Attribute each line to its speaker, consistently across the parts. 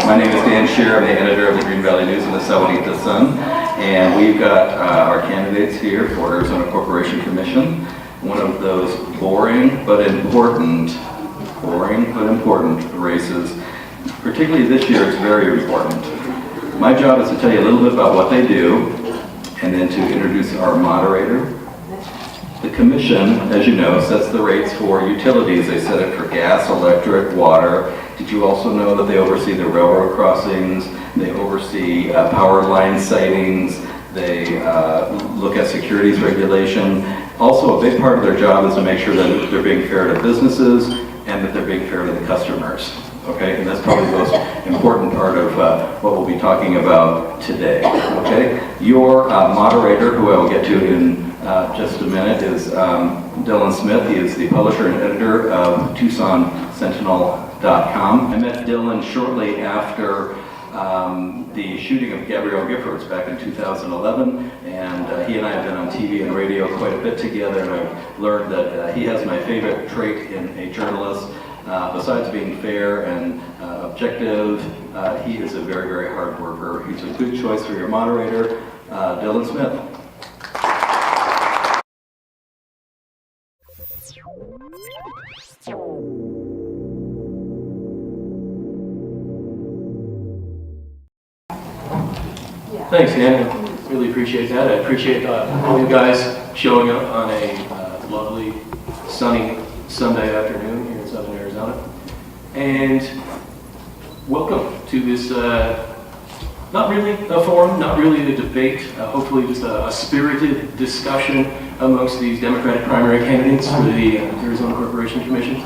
Speaker 1: My name is Dan Shearer. I'm the editor of the Green Valley News and the Santa Rita Sun, and we've got our candidates here for Arizona Corporation Commission. One of those boring but important races. Particularly this year, it's very important. My job is to tell you a little bit about what they do, and then to introduce our moderator. The commission, as you know, sets the rates for utilities. They set it for gas, electric, water. Did you also know that they oversee the railroad crossings? They oversee power line sightings. They look at securities regulation. Also, a big part of their job is to make sure that they're being fair to businesses and that they're being fair to the customers. Okay, and that's probably the most important part of what we'll be talking about today. Okay, your moderator, who I will get to in just a minute, is Dylan Smith. He is the publisher and editor of TucsonSentinel.com. I met Dylan shortly after the shooting of Gabrielle Giffords back in 2011, and he and I have been on TV and radio quite a bit together, and I've learned that he has my favorite trait in a journalist. Besides being fair and objective, he is a very, very hard worker. He's a good choice for your moderator, Dylan Smith.
Speaker 2: Thanks, Dan. I really appreciate that. I appreciate all you guys showing up on a lovely, sunny Sunday afternoon here in Southern Arizona. And welcome to this, not really a forum, not really a debate, hopefully just a spirited discussion amongst these Democratic primary candidates for the Arizona Corporation Commission.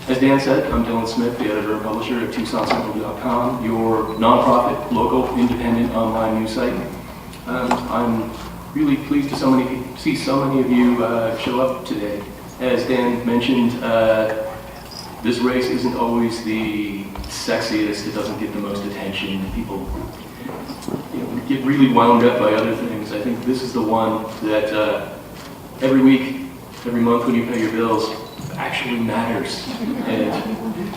Speaker 2: As Dan said, I'm Dylan Smith, the editor and publisher of TucsonSentinel.com, your nonprofit, local, independent online news site. I'm really pleased to see so many of you show up today. As Dan mentioned, this race isn't always the sexiest, it doesn't get the most attention, people get really wound up by other things. I think this is the one that every week, every month when you pay your bills, actually matters. And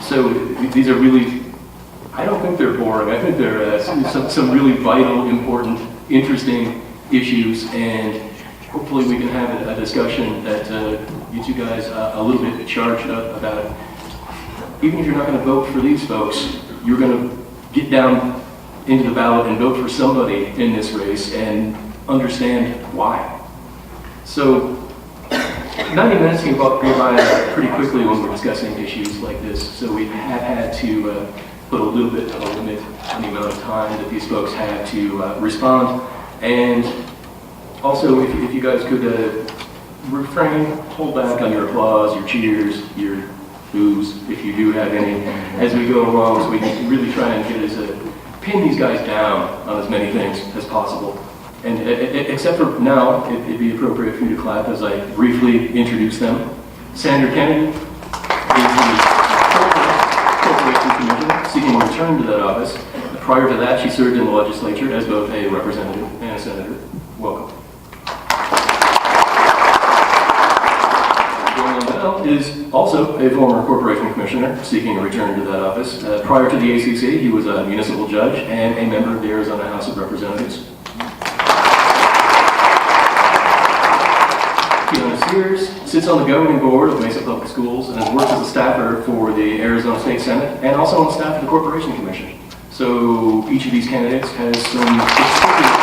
Speaker 2: so these are really, I don't think they're boring, I think they're some really vital, important, interesting issues, and hopefully we can have a discussion that gets you guys a little bit charged up about it. Even if you're not going to vote for these folks, you're going to get down into the ballot and vote for somebody in this race and understand why. So 90 minutes can go by pretty quickly when we're discussing issues like this, so we have had to put a little bit of a limit on the amount of time that these folks have to respond. And also, if you guys could hold back on your applause, your cheers, your boos, if you do have any, as we go along, so we can really try and pin these guys down on as many things as possible. And except for now, it'd be appropriate for you to clap as I briefly introduce them. Sandra Kennedy is the Corporation Commissioner, seeking a return to that office. Prior to that, she served in the legislature as both a representative and a senator. Welcome. Mundell is also a former corporation commissioner seeking a return to that office. Prior to the ACC, he was a municipal judge and a member of the Arizona House of Representatives. Kiana Sears sits on the governing board of Mesa Public Schools and has worked as a staffer for the Arizona State Senate and also on the staff of the Corporation Commission. So each of these candidates has some experience.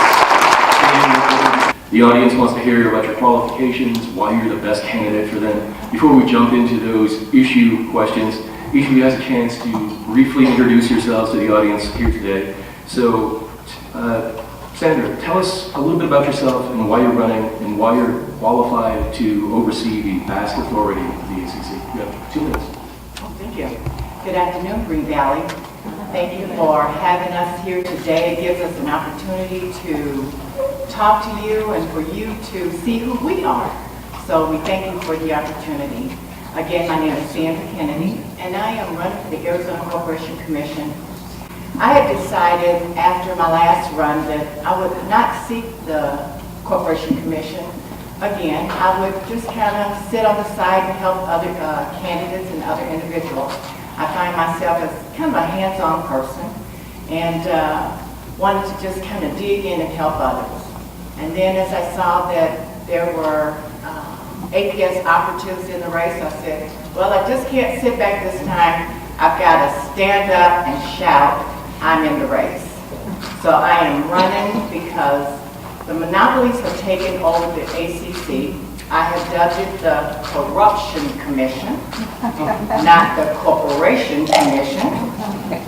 Speaker 2: The audience wants to hear about your qualifications, why you're the best candidate for them. Before we jump into those issue questions, each of you has a chance to briefly introduce yourselves to the audience here today. So, Sandra, tell us a little bit about yourself and why you're running and why you're qualified to oversee the vast authority of the ACC. You have 2 minutes.
Speaker 3: Oh, thank you. Good afternoon, Green Valley. Thank you for having us here today. It gives us an opportunity to talk to you and for you to see who we are. So we thank you for the opportunity. Again, my name is Sandra Kennedy, and I am running for the Arizona Corporation Commission. I had decided after my last run that I would not seek the Corporation Commission again. I would just kind of sit on the side and help other candidates and other individuals. I find myself as kind of a hands-on person, and wanted to just kind of dig in and help others. And then as I saw that there were APS operatives in the race, I said, well, I just can't sit back this time. I've got to stand up and shout, I'm in the race. So I am running because the monopolies have taken over the ACC. I have dubbed it the Corruption Commission, not the Corporation Commission.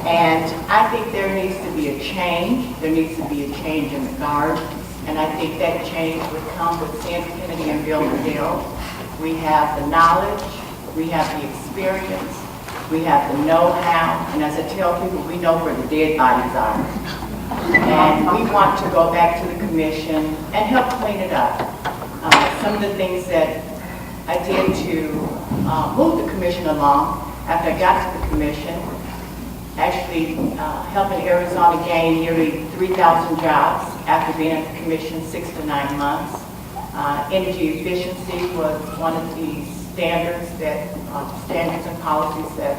Speaker 3: And I think there needs to be a change. There needs to be a change in the guard. And I think that change would come with Sandra Kennedy and Bill Mundell. We have the knowledge, we have the experience, we have the know-how, and as I tell people, we know where the dead bodies are. And we want to go back to the commission and help clean it up. Some of the things that I did to move the commission along after I got to the commission, actually helping Arizona gain nearly 3,000 jobs after being at the commission 6 to 9 months. Energy efficiency was one of the standards and policies that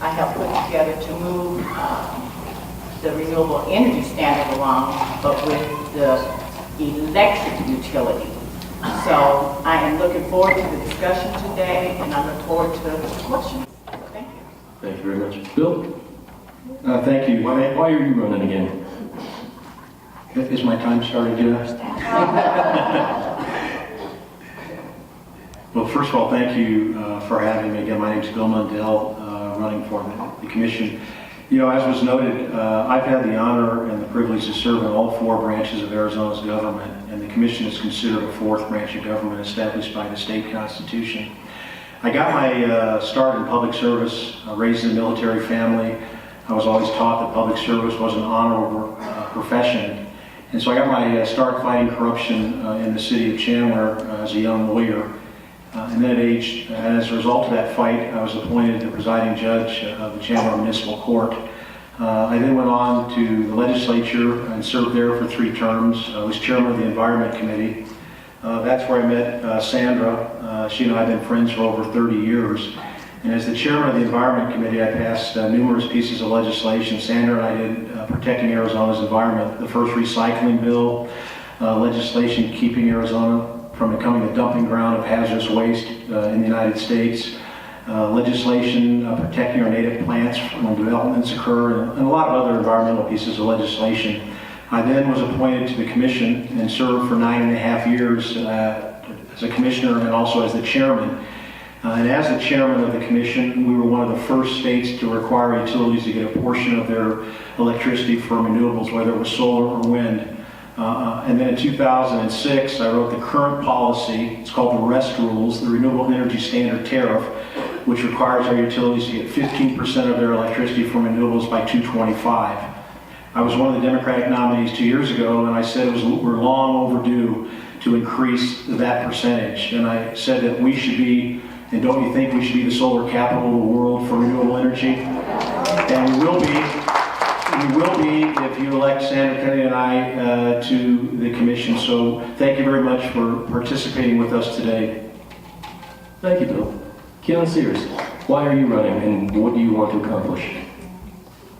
Speaker 3: I helped put together to move the renewable energy standard along, but with the electric utility. So I am looking forward to the discussion today, and I look forward to the questions. Thank you.
Speaker 2: Thank you very much. Bill?
Speaker 4: Thank you.
Speaker 2: Why are you running again?
Speaker 4: Is my time started yet? Well, first of all, thank you for having me. Again, my name is Bill Mundell, running for the commission. You know, as was noted, I've had the honor and the privilege to serve in all 4 branches of Arizona's government, and the commission is considered a 4th branch of government established by the state constitution. I got my start in public service, raised in a military family. I was always taught that public service was an honorable profession. And so I got my start fighting corruption in the city of Chandler as a young lawyer. And then as a result of that fight, I was appointed the presiding judge of the Chandler Municipal Court. I then went on to the legislature and served there for 3 terms. I was chairman of the Environment Committee. That's where I met Sandra. She and I have been friends for over 30 years. And as the chairman of the Environment Committee, I passed numerous pieces of legislation. Sandra and I did Protecting Arizona's Environment, the first recycling bill, legislation keeping Arizona from becoming a dumping ground of hazardous waste in the United States, legislation protecting our native plants when developments occur, and a lot of other environmental pieces of legislation. I then was appointed to the commission and served for 9.5 years as a commissioner and also as the chairman. And as the chairman of the commission, we were one of the first states to require utilities to get a portion of their electricity from renewables, whether it was solar or wind. And then in 2006, I wrote the current policy. It's called the REST rules, the Renewable Energy Standard Tariff, which requires our utilities to get 15% of their electricity from renewables by 2025. I was one of the Democratic nominees 2 years ago, and I said we're long overdue to increase that percentage. And I said that we should be, and don't you think we should be the solar capital of the world for renewable energy? And we will be. We will be if you elect Sandra Kennedy and I to the commission. So thank you very much for participating with us today.
Speaker 2: Thank you, Bill. Kiana Sears, why are you running and what do you want to accomplish?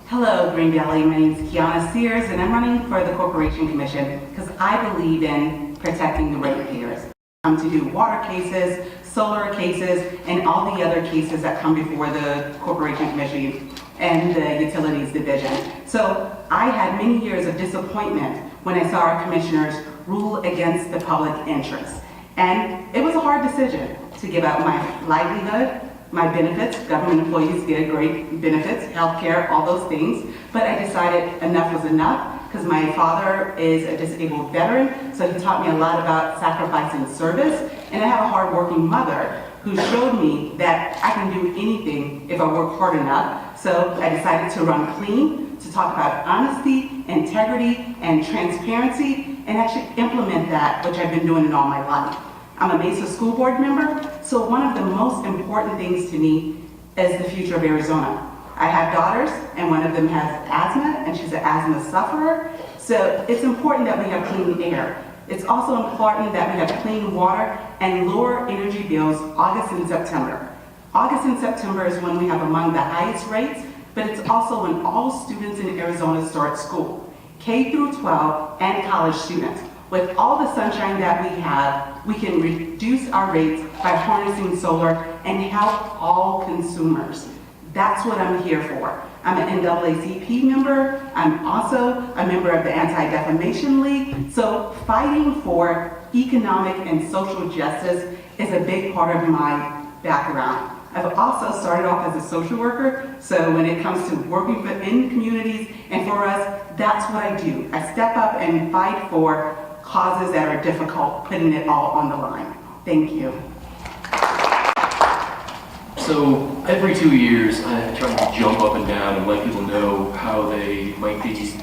Speaker 5: Hello, Green Valley. My name is Kiana Sears, and I'm running for the Corporation Commission because I believe in protecting the ratepayers. To do water cases, solar cases, and all the other cases that come before the Corporation Commission and the Utilities Division. So I had many years of disappointment when I saw our commissioners rule against the public interest. And it was a hard decision to give up my livelihood, my benefits. Government employees get great benefits, healthcare, all those things. But I decided enough was enough because my father is a disabled veteran, so he taught me a lot about sacrificing service. And I have a hard-working mother who showed me that I can do anything if I work hard enough. So I decided to run clean, to talk about honesty, integrity, and transparency, and actually implement that, which I've been doing in all my life. I'm a Mesa School Board member, so one of the most important things to me is the future of Arizona. I have daughters, and one of them has asthma, and she's an asthma sufferer. So it's important that we have clean air. It's also important that we have clean water and lower energy bills August and September. August and September is when we have among the highest rates but it's also when all students in Arizona start school, K through 12 and college students. With all the sunshine that we have, we can reduce our rates by harnessing solar and help all consumers. That's what I'm here for. I'm an NAACP member. I'm also a member of the Anti-Defamation League. So fighting for economic and social justice is a big part of my background. I've also started off as a social worker, so when it comes to working in communities and for us, that's what I do. I step up and fight for causes that are difficult, putting it all on the line. Thank you.
Speaker 2: So every 2 years, I try to jump up and down and let people know how they might be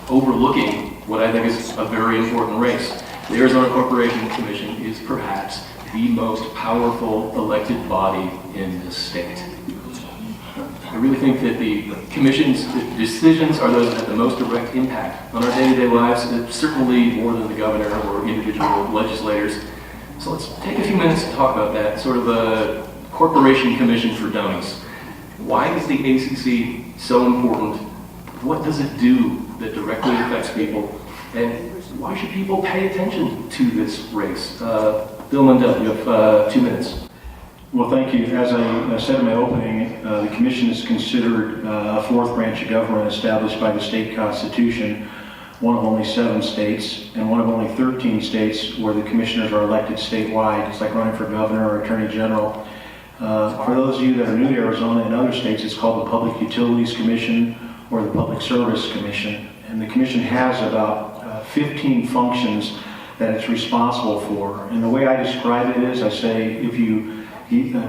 Speaker 2: overlooking what I think is a very important race. The Arizona Corporation Commission is perhaps the most powerful elected body in the state. I really think that the Commission's decisions are those that have the most direct impact on our day-to-day lives, certainly more than the governor or individual legislators. So let's take a few minutes to talk about that, sort of a Corporation Commission for Dummies. Why is the ACC so important? What does it do that directly affects people? And why should people pay attention to this race? Bill Mundell, you have 2 minutes.
Speaker 4: Well, thank you. As I said in my opening, the Commission is considered a fourth branch of government established by the state constitution, one of only 7 states, and one of only 13 states where the commissioners are elected statewide. It's like running for governor or attorney general. For those of you that are new to Arizona, in other states it's called the Public Utilities Commission or the Public Service Commission. And the Commission has about 15 functions that it's responsible for. And the way I describe it is, I say, if you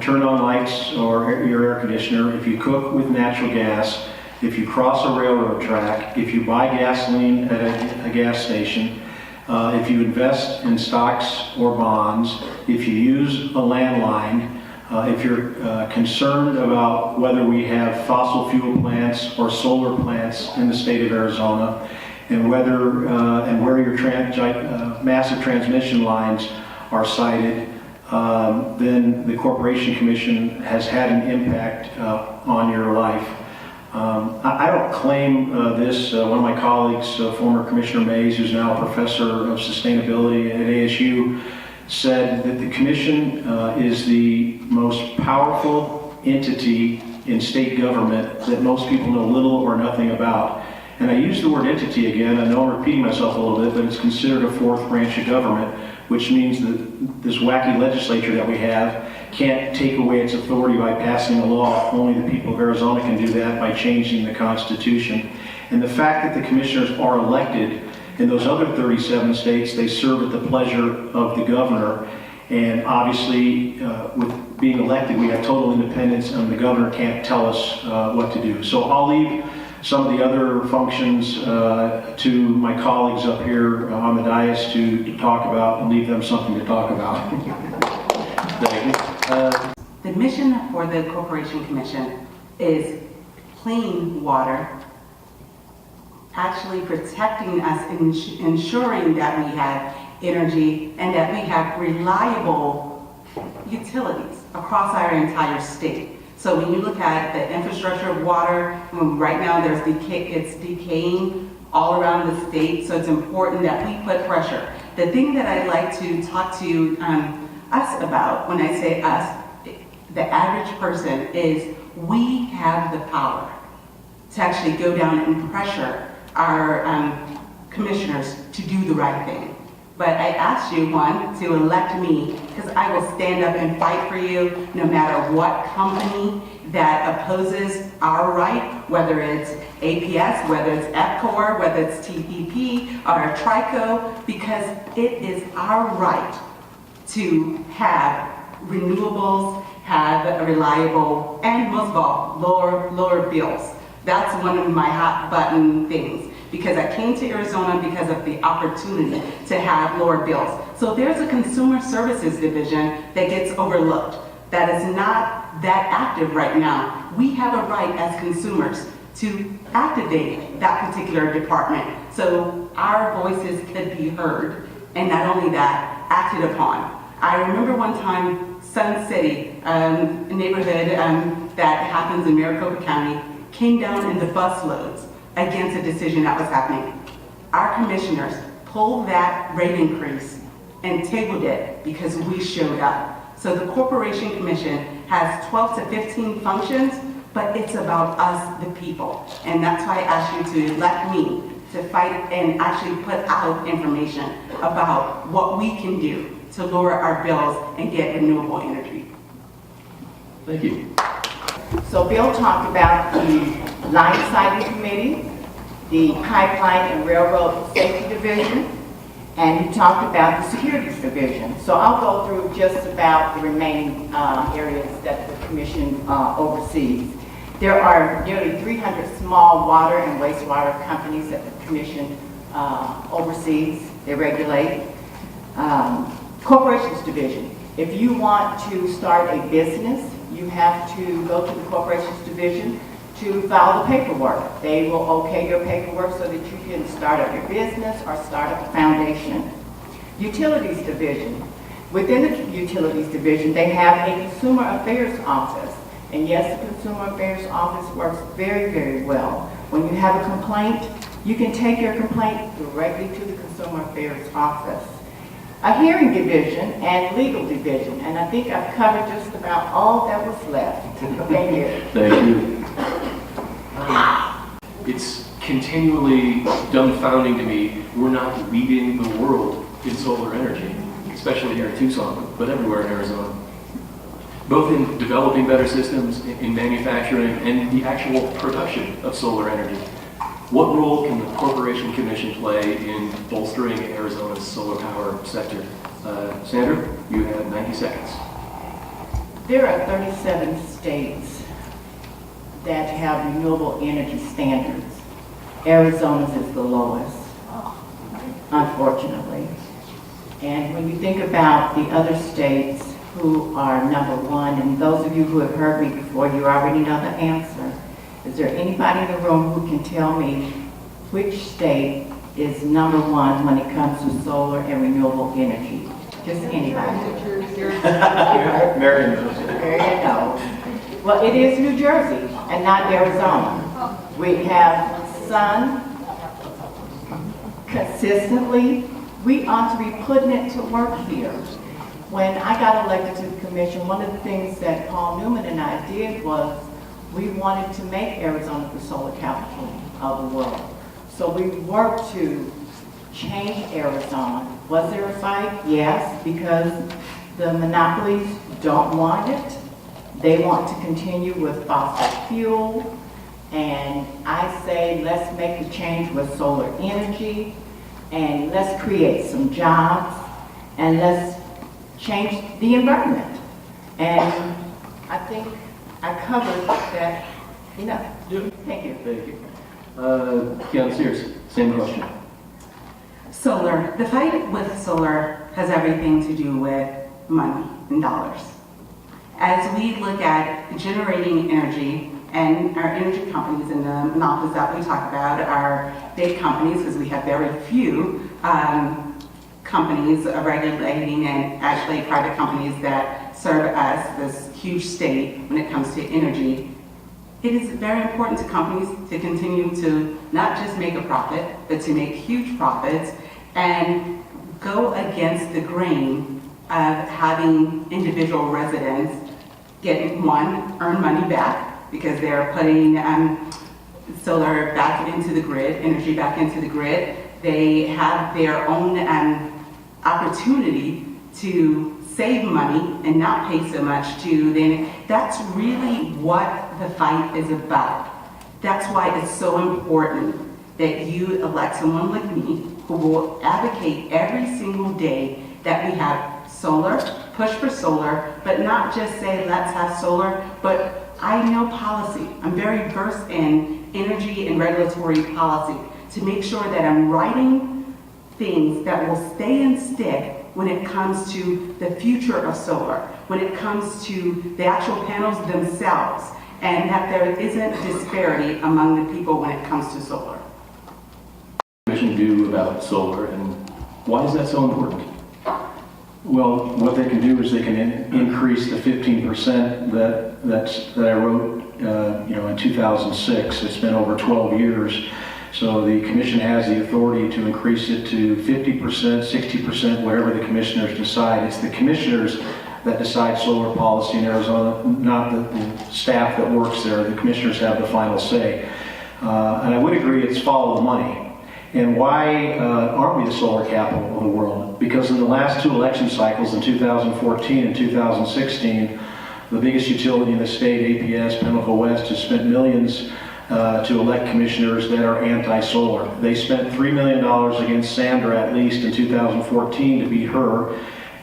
Speaker 4: turn on lights or your air conditioner, if you cook with natural gas, if you cross a railroad track, if you buy gasoline at a gas station, if you invest in stocks or bonds, if you use a landline, if you're concerned about whether we have fossil fuel plants or solar plants in the state of Arizona, and whether and where your massive transmission lines are sited, then the Corporation Commission has had an impact on your life. I don't claim this. One of my colleagues, former Commissioner Mays, who's now a professor of sustainability at ASU, said that the Commission is the most powerful entity in state government that most people know little or nothing about. And I use the word entity again. I know I'm repeating myself a little bit, but it's considered a fourth branch of government, which means that this wacky legislature that we have can't take away its authority by passing a law. Only the people of Arizona can do that by changing the Constitution. And the fact that the commissioners are elected in those other 37 states, they serve at the pleasure of the governor. And obviously, with being elected, we have total independence, and the governor can't tell us what to do. So I'll leave some of the other functions to my colleagues up here on the dais to talk about, and leave them something to talk about.
Speaker 2: Thank you.
Speaker 5: The mission for the Corporation Commission is clean water, actually protecting us, ensuring that we have energy and that we have reliable utilities across our entire state. So when you look at the infrastructure of water, right now it's decaying all around the state, so it's important that we put pressure. The thing that I'd like to talk to us about, when I say us, the average person, is we have the power to actually go down and pressure our commissioners to do the right thing. But I asked you, one, to elect me, because I will stand up and fight for you no matter what company that opposes our right, whether it's APS, whether it's EPCOR, whether it's TPP or TRICO, because it is our right to have renewables, have reliable, and most of all, lower bills. That's one of my hot button things, because I came to Arizona because of the opportunity to have lower bills. So there's a consumer services division that gets overlooked, that is not that active right now. We have a right as consumers to activate that particular department so our voices could be heard, and not only that, acted upon. I remember one time Sun City, a neighborhood that happens in Maricopa County, came down in the bus loads against a decision that was happening. Our commissioners pulled that rate increase and tabled it because we showed up. So the Corporation Commission has 12 to 15 functions, but it's about us, the people. And that's why I asked you to let me to fight and actually put out information about what we can do to lower our bills and get renewable energy.
Speaker 2: Thank you.
Speaker 3: So Bill talked about the line sighting committee, the pipeline and railroad safety division, and he talked about the securities division. So I'll go through just about the remaining areas that the commission oversees. There are nearly 300 small water and wastewater companies that the commission oversees, they regulate. Corporations division. If you want to start a business, you have to go to the corporations division to file the paperwork. They will okay your paperwork so that you can start up your business or start up a foundation. Utilities division. Within the utilities division, they have a consumer affairs office. And yes, the consumer affairs office works very, very well. When you have a complaint, you can take your complaint directly to the consumer affairs office. A hearing division and legal division, and I think I've covered just about all that was left. Thank you.
Speaker 2: Thank you. It's continually dumbfounding to me we're not leading the world in solar energy, especially here in Tucson, but everywhere in Arizona. Both in developing better systems, in manufacturing, and the actual production of solar energy. What role can the Corporation Commission play in bolstering Arizona's solar power sector? Sandra, you have 90 seconds.
Speaker 3: There are 37 states that have renewable energy standards. Arizona's is the lowest, unfortunately. And when you think about the other states who are number one, and those of you who have heard me before, you already know the answer. Is there anybody in the room who can tell me which state is number one when it comes to solar and renewable energy? Just anybody.
Speaker 4: Marion.
Speaker 3: There you go. Well, it is New Jersey and not Arizona. We have sun consistently. We ought to be putting it to work here. When I got elected to the commission, one of the things that Paul Newman and I did was we wanted to make Arizona the solar capital of the world. So we worked to change Arizona. Was there a fight? Yes, because the monopolies don't want it. They want to continue with fossil fuel. And I say, let's make the change with solar energy, and let's create some jobs, and let's change the environment. And I think I covered that enough. Thank you.
Speaker 2: Thank you. Kiana Sears, same question.
Speaker 5: Solar. The fight with solar has everything to do with money and dollars. As we look at generating energy, and our energy companies and the monopolies that we talk about are big companies, because we have very few companies regulating and actually private companies that serve us, this huge state, when it comes to energy. It is very important to companies to continue to not just make a profit, but to make huge profits and go against the grain of having individual residents get, one, earn money back because they're putting solar back into the grid, energy back into the grid. They have their own opportunity to save money and not pay so much to the, that's really what the fight is about. That's why it's so important that you elect someone like me who will advocate every single day that we have solar, push for solar, but not just say let's have solar, but I know policy. I'm very versed in energy and regulatory policy to make sure that I'm writing things that will stay and stick when it comes to the future of solar, when it comes to the actual panels themselves, and that there isn't disparity among the people when it comes to solar.
Speaker 2: What does the commission do about solar, and why is that so important?
Speaker 4: Well, what they can do is they can increase the 15% that that I wrote, in 2006. It's been over 12 years. So the commission has the authority to increase it to 50%, 60%, whatever the commissioners decide. It's the commissioners that decide solar policy in Arizona, not the staff that works there. The commissioners have the final say. And I would agree it's follow the money. And why aren't we the solar capital of the world? Because in the last two election cycles, in 2014 and 2016, the biggest utility in the state, APS, Pinnacle West, has spent millions to elect commissioners that are anti-solar. They spent $3 million against Sandra, at least in 2014, to beat her,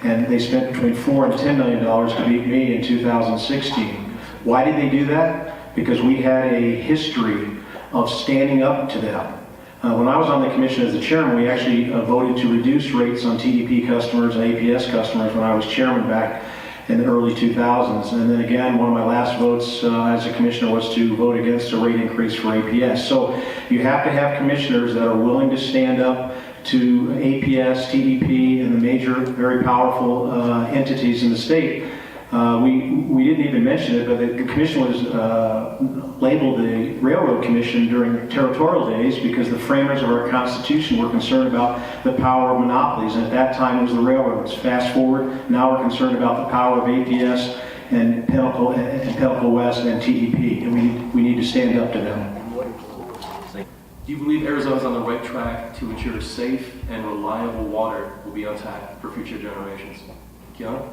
Speaker 4: and they spent between $4 and $10 million to beat me in 2016. Why did they do that? Because we had a history of standing up to them. When I was on the commission as the chairman, we actually voted to reduce rates on TDP customers and APS customers when I was chairman back in the early 2000s. And then again, one of my last votes as a commissioner was to vote against a rate increase for APS. So you have to have commissioners that are willing to stand up to APS, TDP, and the major, very powerful entities in the state. We didn't even mention it, but the commission was labeled the Railroad Commission during territorial days because the framers of our Constitution were concerned about the power of monopolies, and at that time it was the railroads. Fast forward, now we're concerned about the power of APS and Pinnacle West and TDP, and we need to stand up to them.
Speaker 2: Do you believe Arizona is on the right track to ensure safe and reliable water will be on tap for future generations? Kiana?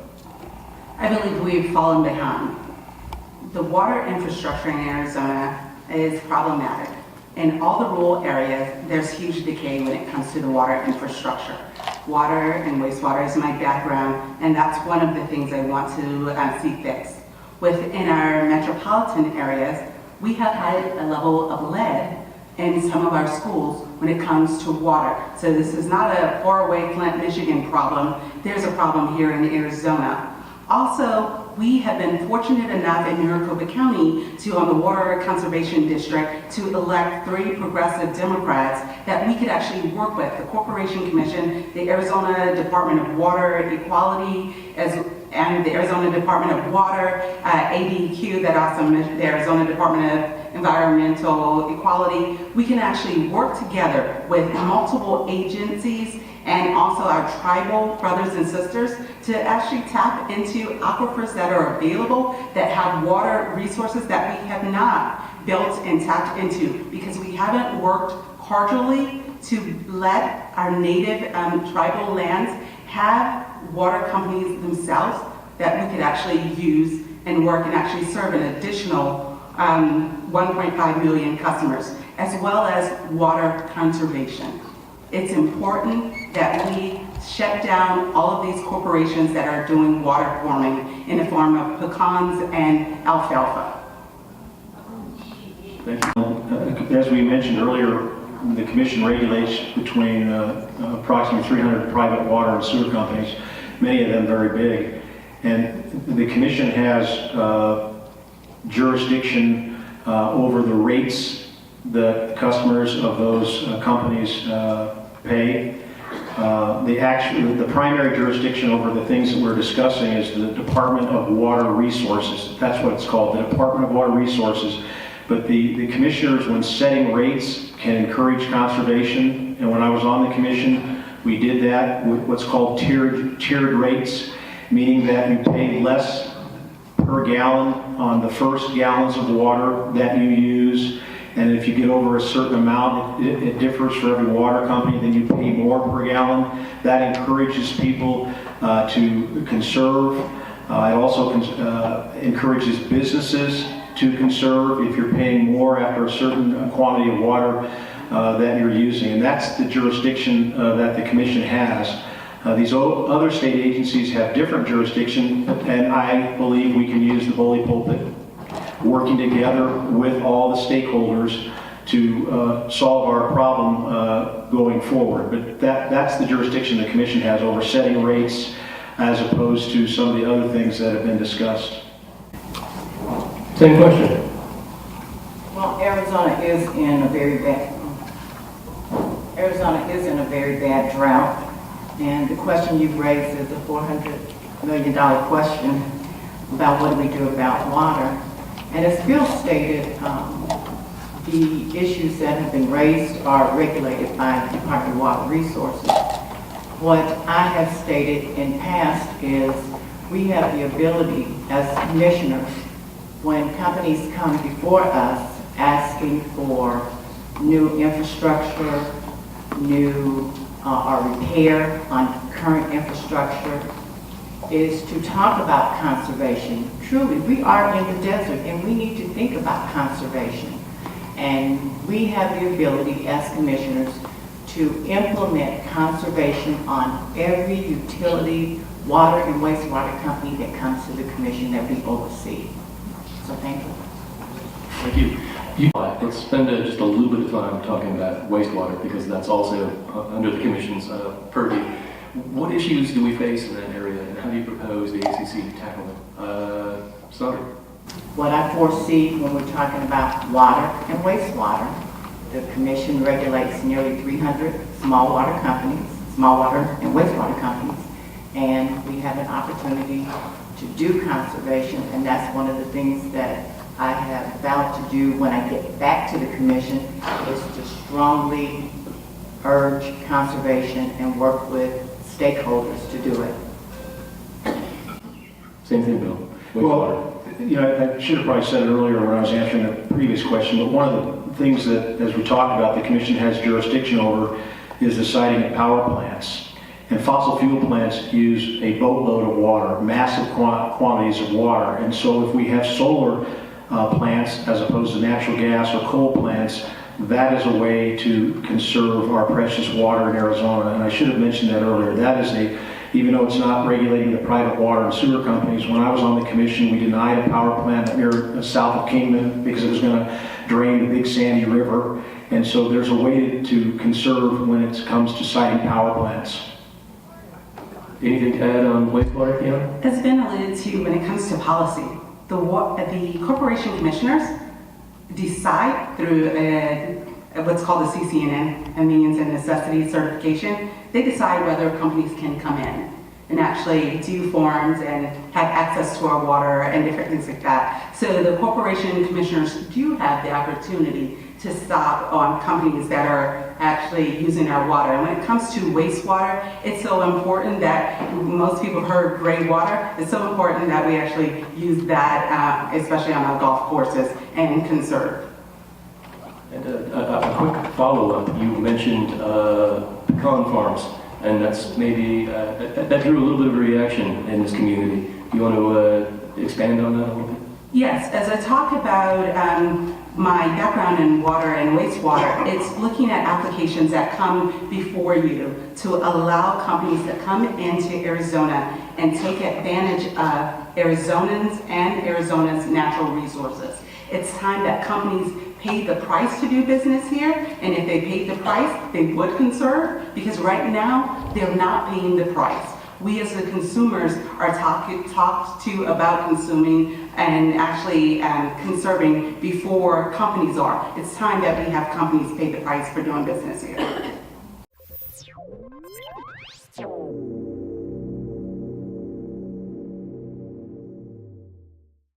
Speaker 5: I believe we've fallen behind. The water infrastructure in Arizona is problematic. In all the rural areas, there's huge decay when it comes to the water infrastructure. Water and wastewater is my background, and that's one of the things I want to see fixed. Within our metropolitan areas, we have had a level of lead in some of our schools when it comes to water. So this is not a faraway Flint, Michigan problem. There's a problem here in Arizona. Also, we have been fortunate enough in Maricopa County to, on the Water Conservation District, to elect 3 progressive Democrats that we could actually work with. The Corporation Commission, the Arizona Department of Water Equality, and the Arizona Department of Water, ADQ, that also the Arizona Department of Environmental Equality. We can actually work together with multiple agencies and also our tribal brothers and sisters to actually tap into aquifers that are available, that have water resources that we have not built and tapped into, because we haven't worked cordially to let our native tribal lands have water companies themselves that we could actually use and work and actually serve an additional 1.5 million customers, as well as water conservation. It's important that we shut down all of these corporations that are doing water farming in the form of pecans and alfalfa.
Speaker 2: Thank you.
Speaker 4: As we mentioned earlier, the commission regulates between approximately 300 private water and sewer companies, many of them very big. And the commission has jurisdiction over the rates that customers of those companies pay. The primary jurisdiction over the things that we're discussing is the Department of Water Resources. That's what it's called, the Department of Water Resources. But the commissioners, when setting rates, can encourage conservation. And when I was on the commission, we did that with what's called tiered rates, meaning that you pay less per gallon on the first gallons of water that you use. And if you get over a certain amount, it differs for every water company, then you pay more per gallon. That encourages people to conserve. It also encourages businesses to conserve if you're paying more after a certain quantity of water that you're using. And that's the jurisdiction that the commission has. These other state agencies have different jurisdiction, and I believe we can use the bully pulpit, working together with all the stakeholders to solve our problem going forward. But that's the jurisdiction the commission has over setting rates as opposed to some of the other things that have been discussed.
Speaker 2: Same question.
Speaker 3: Well, Arizona is in a very bad drought, and the question you've raised is a $400 million question. about what do we do about water. And as Bill stated, the issues that have been raised are regulated by the Department of Water Resources. What I have stated in past is we have the ability as commissioners, when companies come before us asking for new infrastructure, new or repair on current infrastructure, is to talk about conservation. Truly, we are in the desert and we need to think about conservation. And we have the ability as commissioners to implement conservation on every utility, water and wastewater company that comes to the commission that we oversee. So thank you.
Speaker 2: Thank you. Let's spend just a little bit of time talking about wastewater because that's also under the Commission's purview. What issues do we face in that area and how do you propose the ACC to tackle them? Sandra?
Speaker 3: What I foresee when we're talking about water and wastewater, the Commission regulates nearly 300 small water companies, small water and wastewater companies, and we have an opportunity to do conservation, and that's one of the things that I have vowed to do when I get back to the Commission, is to strongly urge conservation and work with stakeholders to do it.
Speaker 2: Same thing, Bill.
Speaker 4: Well, you know, I should have probably said it earlier when I was answering the previous question, but one of the things that, as we talked about, the Commission has jurisdiction over is the siting of power plants. And fossil fuel plants use a boatload of water, massive quantities of water. And so if we have solar plants as opposed to natural gas or coal plants, that is a way to conserve our precious water in Arizona. And I should have mentioned that earlier. That is even though it's not regulating the private water and sewer companies, when I was on the Commission, we denied a power plant near south of Kingman because it was going to drain the Big Sandy River. And so there's a way to conserve when it comes to siting power plants.
Speaker 2: Anything to add on wastewater, Kiana?
Speaker 5: As been alluded to, when it comes to policy, the corporation commissioners decide through what's called a CCNN, a means and necessity certification. They decide whether companies can come in and actually do forms and have access to our water and different things like that. So the corporation commissioners do have the opportunity to stop on companies that are actually using our water. And when it comes to wastewater, it's so important that most people have heard gray water. It's so important that we actually use that, especially on our golf courses, and conserve.
Speaker 2: And a quick follow-up. You mentioned pecan farms, and that's maybe, that drew a little bit of a reaction in this community. You want to expand on that a little bit?
Speaker 5: Yes, as I talk about my background in water and wastewater, it's looking at applications that come before you to allow companies that come into Arizona and take advantage of Arizonans and Arizona's natural resources. It's time that companies pay the price to do business here, and if they paid the price, they would conserve, because right now, they're not paying the price. We as the consumers are talked to about consuming and actually conserving before companies are. It's time that we have companies pay the price for doing business here.